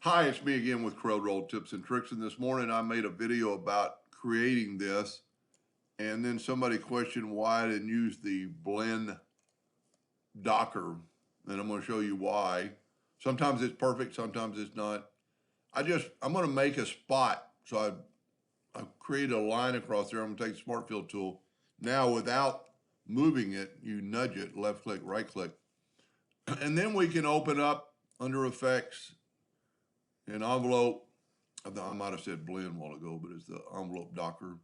Hi, it's me again with Corel Tips and Tricks, and this morning I made a video about creating this, and then somebody questioned why I didn't use the blend Docker, and I'm going to show you why. Sometimes it's perfect, sometimes it's not. I'm going to make a spot, so I create a line across there. I'm going to take the Smart Fill tool. Now, without moving it, you nudge it, left click, right click, and then we can open up under Effects, an envelope. I might have said blend a while ago, but it's the envelope Docker.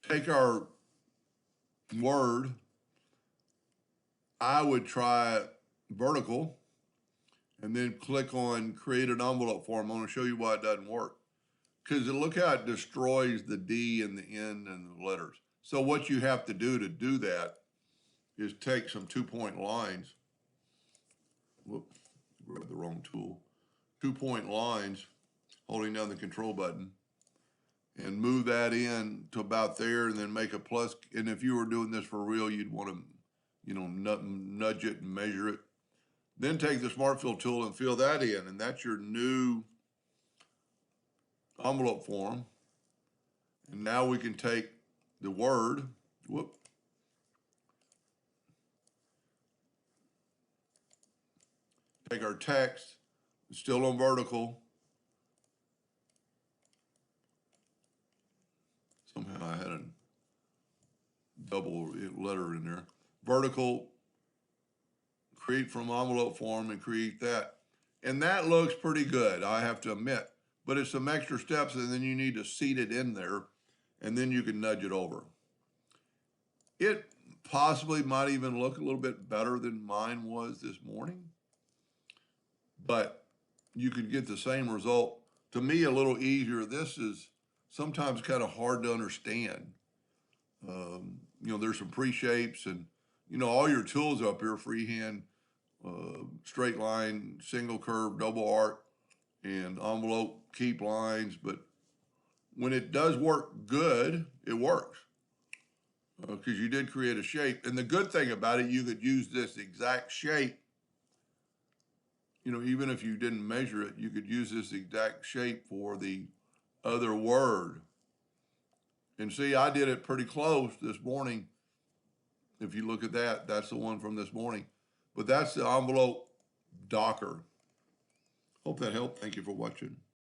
Take our word. I would try vertical and then click on create an envelope form. I'm going to show you why it doesn't work. Because look how it destroys the D and the N and the letters. So what you have to do that is take some 2-point lines. Whoops, grabbed the wrong tool. 2-point lines, holding down the control button, and move that in to about there, and then make a plus. And if you were doing this for real, you'd want to, nudge it and measure it. Then take the Smart Fill tool and fill that in, and that's your new envelope form. And now we can take the word, take our text, still on vertical. Somehow I had a double letter in there. Vertical, create from envelope form and create that. And that looks pretty good, I have to admit. But it's some extra steps, and then you need to seat it in there, and then you can nudge it over. It possibly might even look a little bit better than mine was this morning, but you could get the same result. To me, a little easier. This is sometimes kind of hard to understand. There's some pre-shapes, and, all your tools up here, freehand, straight line, single curve, double arc, and envelope, keep lines. But when it does work good, it works. Because you did create a shape. And the good thing about it, you could use this exact shape. Even if you didn't measure it, you could use this exact shape for the other word. And see, I did it pretty close this morning. If you look at that, that's the one from this morning. But that's the envelope Docker. Hope that helped. Thank you for watching.